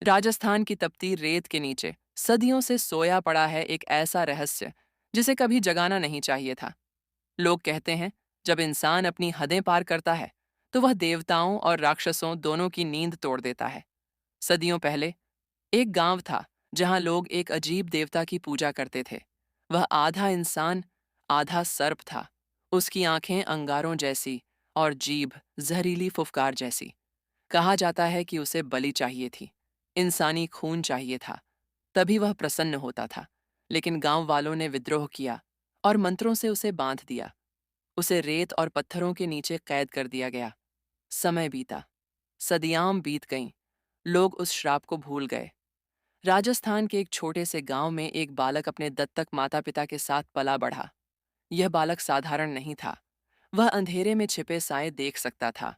राजस्थान की तपती रेत के नीचे सदियों से सोया पड़ा है एक ऐसा रहस्य जिसे कभी जगाना नहीं चाहिए था। लोग कहते हैं, जब इंसान अपनी हदें पार करता है तो वह देवताओं और राक्षसों दोनों की नींद तोड़ देता है। सदियों पहले एक गांव था जहां लोग एक अजीब देवता की पूजा करते थे। वह आधा इंसान, आधा सर्प था। उसकी आंखें अंगारों जैसी और जीभ जहरीली फुफकार जैसी। कहा जाता है कि उसे बलि चाहिए थी, इंसानी खून चाहिए था, तभी वह प्रसन्न होता था। लेकिन गांव वालों ने विद्रोह किया और मंत्रों से उसे बांध दिया। उसे रेत और पत्थरों के नीचे कैद कर दिया गया। समय बीता, सदियां बीत गईं, लोग उस श्राप को भूल गए। राजस्थान के एक छोटे से गांव में एक बालक अपने दत्तक माता पिता के साथ पला बढ़ा। यह बालक साधारण नहीं था। वह अंधेरे में छिपे साए देख सकता था।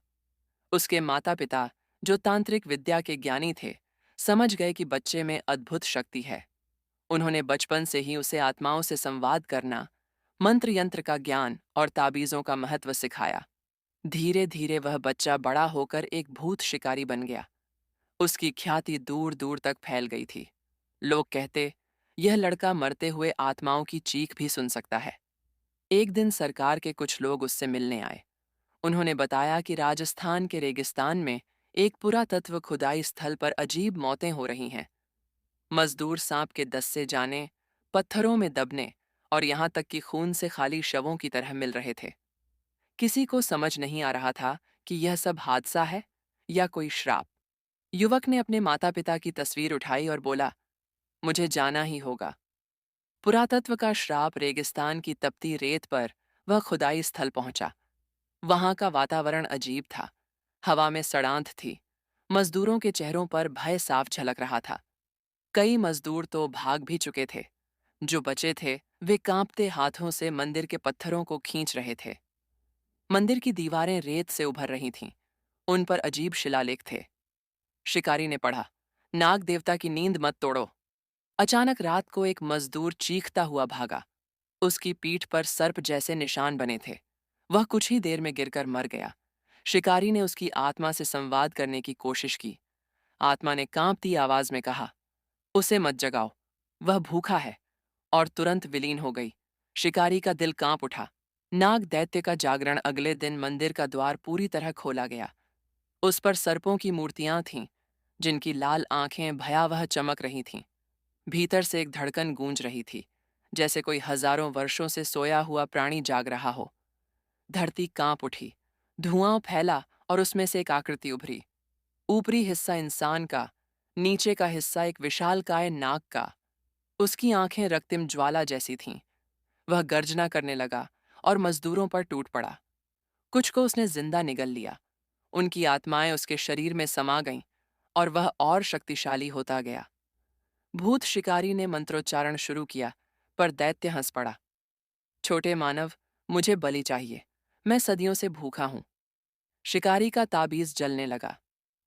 उसके माता पिता, जो तांत्रिक विद्या के ज्ञानी थे, समझ गए कि बच्चे में अद्भुत शक्ति है। उन्होंने बचपन से ही उसे आत्माओं से संवाद करना, मंत्र यंत्र का ज्ञान और ताबीजों का महत्व सिखाया। धीरे धीरे वह बच्चा बड़ा होकर एक भूत शिकारी बन गया। उसकी ख्याति दूर दूर तक फैल गई थी। लोग कहते, यह लड़का मरते हुए आत्माओं की चीख भी सुन सकता है। एक दिन सरकार के कुछ लोग उससे मिलने आए। उन्होंने बताया कि राजस्थान के रेगिस्तान में एक पुरातत्व खुदाई स्थल पर अजीब मौतें हो रही हैं। मजदूर सांप के दस से जाने, पत्थरों में दबने और यहां तक कि खून से खाली शवों की तरह मिल रहे थे। किसी को समझ नहीं आ रहा था कि यह सब हादसा है या कोई श्राप। युवक ने अपने माता पिता की तस्वीर उठाई और बोला, मुझे जाना ही होगा। पुरातत्व का श्राप रेगिस्तान की तपती रेत पर वह खुदाई स्थल पहुंचा। वहां का वातावरण अजीब था। हवा में सड़ांध थी। मजदूरों के चेहरों पर भय साफ झलक रहा था। कई मजदूर तो भाग भी चुके थे। जो बचे थे वे कांपते हाथों से मंदिर के पत्थरों को खींच रहे थे। मंदिर की दीवारें रेत से उभर रही थीं। उन पर अजीब शिलालेख थे। शिकारी ने पढ़ा, नाग देवता की नींद मत तोड़ो। अचानक रात को एक मजदूर चीखता हुआ भागा। उसकी पीठ पर सर्प जैसे निशान बने थे। वह कुछ ही देर में गिरकर मर गया। शिकारी ने उसकी आत्मा से संवाद करने की कोशिश की। आत्मा ने कांपती आवाज में कहा, उसे मत जगाओ, वह भूखा है, और तुरंत विलीन हो गई। शिकारी का दिल कांप उठा। नाग दैत्य का जागरण अगले दिन मंदिर का द्वार पूरी तरह खोला गया। उस पर सर्पों की मूर्तियां थीं, जिनकी लाल आंखें भयावह चमक रही थीं। भीतर से एक धड़कन गूंज रही थी, जैसे कोई हजारों वर्षों से सोया हुआ प्राणी जाग रहा हो। धरती कांप उठी। धुआं फैला और उसमें से एक आकृति उभरी। ऊपरी हिस्सा इंसान का, नीचे का हिस्सा एक विशालकाय नाग का। उसकी आंखें रक्तिम ज्वाला जैसी थीं। वह गर्जना करने लगा और मजदूरों पर टूट पड़ा। कुछ को उसने जिंदा निगल लिया। उनकी आत्माएं उसके शरीर में समा गईं और वह और शक्तिशाली होता गया। भूत शिकारी ने मंत्रोच्चारण शुरू किया, पर दैत्य हंस पड़ा। छोटे मानव, मुझे बलि चाहिए। मैं सदियों से भूखा हूं। शिकारी का ताबीज जलने लगा।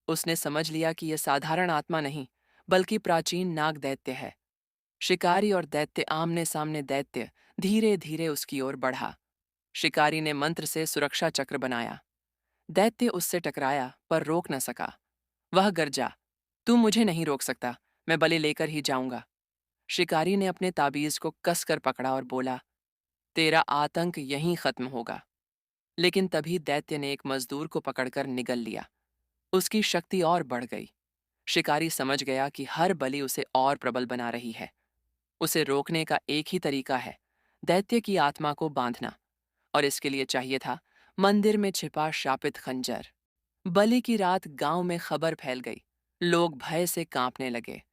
उसने समझ लिया कि यह साधारण आत्मा नहीं, बल्कि प्राचीन नाग दैत्य है। शिकारी और दैत्य आमने सामने। दैत्य धीरे धीरे उसकी ओर बढ़ा। शिकारी ने मंत्र से सुरक्षा चक्र बनाया। दैत्य उससे टकराया पर रोक न सका। वह गरजा, तू मुझे नहीं रोक सकता, मैं बलि लेकर ही जाऊंगा। शिकारी ने अपने ताबीज को कसकर पकड़ा और बोला, तेरा आतंक यहीं खत्म होगा। लेकिन तभी दैत्य ने एक मजदूर को पकड़कर निगल लिया। उसकी शक्ति और बढ़ गई। शिकारी समझ गया कि हर बलि उसे और प्रबल बना रही है। उसे रोकने का एक ही तरीका है, दैत्य की आत्मा को बांधना। और इसके लिए चाहिए था मंदिर में छिपा शापित खंजर। बलि की रात गांव में खबर फैल गई। लोग भय से कांपने लगे।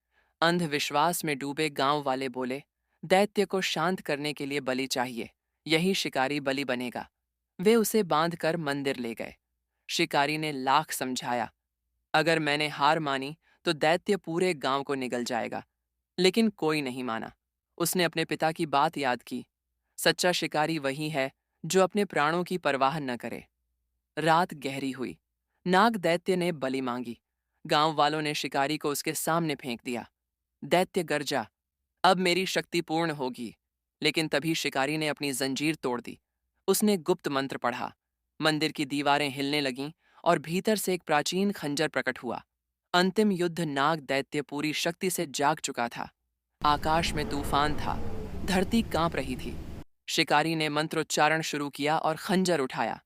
अंधविश्वास में डूबे गांव वाले बोले, दैत्य को शांत करने के लिए बलि चाहिए, यही शिकारी बलि बनेगा। वे उसे बांधकर मंदिर ले गए। शिकारी ने लाख समझाया, अगर मैंने हार मानी तो दैत्य पूरे गांव को निगल जाएगा। लेकिन कोई नहीं माना। उसने अपने पिता की बात याद की। सच्चा शिकारी वही है जो अपने प्राणों की परवाह न करे। रात गहरी हुई। नाग दैत्य ने बलि मांगी। गांव वालों ने शिकारी को उसके सामने फेंक दिया। दैत्य गरजा, अब मेरी शक्ति पूर्ण होगी। लेकिन तभी शिकारी ने अपनी जंजीर तोड़ दी। उसने गुप्त मंत्र पढ़ा। मंदिर की दीवारें हिलने लगीं और भीतर से एक प्राचीन खंजर प्रकट हुआ। अंतिम युद्ध नाग दैत्य पूरी शक्ति से जाग चुका था। आकाश में तूफान था, धरती कांप रही थी। शिकारी ने मंत्रोच्चारण शुरू किया और खंजर उठाया।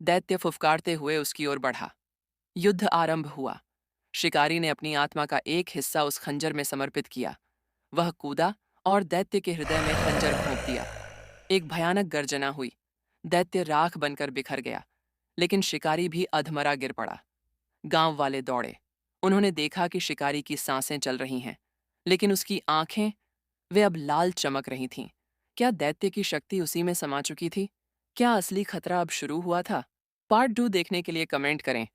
दैत्य फुफकारते हुए उसकी ओर बढ़ा। युद्ध आरंभ हुआ। शिकारी ने अपनी आत्मा का एक हिस्सा उस खंजर में समर्पित किया। वह कूदा और दैत्य के हृदय में खंजर घोंप दिया। एक भयानक गर्जना हुई। दैत्य राख बनकर बिखर गया, लेकिन शिकारी भी अधमरा गिर पड़ा। गांव वाले दौड़े। उन्होंने देखा कि शिकारी की सांसें चल रही हैं, लेकिन उसकी आंखें, वे अब लाल चमक रही थीं। क्या दैत्य की शक्ति उसी में समा चुकी थी? क्या असली खतरा अब शुरू हुआ था? पार्ट 2 देखने के लिए कमेंट करें